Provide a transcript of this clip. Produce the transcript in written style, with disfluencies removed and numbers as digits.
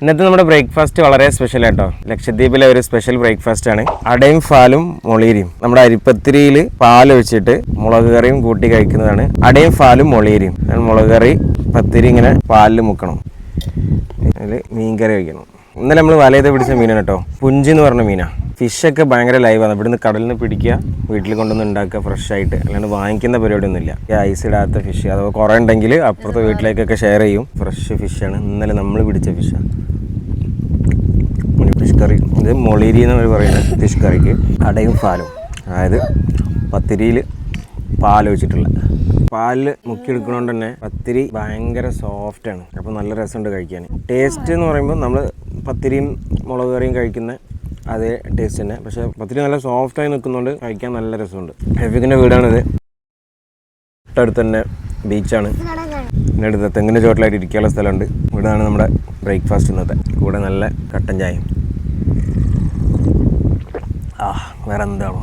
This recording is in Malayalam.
ഇന്നത്തെ നമ്മുടെ ബ്രേക്ക്ഫാസ്റ്റ് വളരെ സ്പെഷ്യൽ ആട്ടോ. ലക്ഷദ്വീപിലെ ഒരു സ്പെഷ്യൽ ബ്രേക്ക്ഫാസ്റ്റ് ആണ്. അടയും പാലും മൊളീരിയും. നമ്മുടെ അരിപ്പത്തിരിയിൽ പാൽ ഒഴിച്ചിട്ട് മുളക് കറിയും കൂട്ടി കഴിക്കുന്നതാണ് അടയും പാലും മൊളീരിയും. മുളക് കറി പത്തിരി ഇങ്ങനെ പാലിൽ മുക്കണം, അതിൽ മീൻകറി വയ്ക്കണം. ഇന്നലെ നമ്മൾ വലയത് പിടിച്ച മീനാണ് കേട്ടോ. പുഞ്ചി എന്ന് പറഞ്ഞ മീനാണ്. ഫിഷൊക്കെ ഭയങ്കര ലൈവാണ്. ഇവിടുന്ന് കടലിൽ നിന്ന് പിടിക്കുക, വീട്ടിൽ കൊണ്ടുവന്ന് ഉണ്ടാക്കുക ഫ്രഷ് ആയിട്ട്. അല്ലാണ്ട് വാങ്ങിക്കുന്ന പരിപാടിയൊന്നുമില്ല. ഐസ് ഇടാത്ത ഫിഷ് അഥവാ കുറേ ഉണ്ടെങ്കിൽ അപ്പുറത്തെ വീട്ടിലേക്കൊക്കെ ഷെയർ ചെയ്യും. ഫ്രഷ് ഫിഷാണ്. ഇന്നലെ നമ്മൾ പിടിച്ച ഫിഷാണ് ഫിഷ് കറി. ഇത് മൊളീരി എന്ന് പറയുന്നത് ഫിഷ് കറിക്ക് അടയും പാലും, അതായത് പത്തിരിയിൽ പാൽ ഒഴിച്ചിട്ടുള്ള. പാലിൽ മുക്കിയെടുക്കണോണ്ട് തന്നെ പത്തിരി ഭയങ്കര സോഫ്റ്റാണ്. അപ്പോൾ നല്ല രസമുണ്ട് കഴിക്കാൻ. ടേസ്റ്റ് എന്ന് പറയുമ്പോൾ നമ്മൾ പത്തിരിയും മുളക് കറിയും കഴിക്കുന്ന അതേ ടേസ്റ്റ് തന്നെ. പക്ഷേ പത്തിരി നല്ല സോഫ്റ്റായി നിൽക്കുന്നതുകൊണ്ട് കഴിക്കാൻ നല്ല രസമുണ്ട്. ഷെഫീഖിൻ്റെ വീടാണിത്. തൊട്ടടുത്ത് തന്നെ ബീച്ചാണ്. പിന്നെ അടുത്ത് തെങ്ങിൻ്റെ ചോട്ടിലായിട്ട് ഇരിക്കാനുള്ള സ്ഥലമുണ്ട്. ഇവിടെയാണ് നമ്മുടെ ബ്രേക്ക്ഫാസ്റ്റ് ഇന്നത്തെ. കൂടെ നല്ല കട്ടൻ ചായയും. വേറെ എന്താണോ.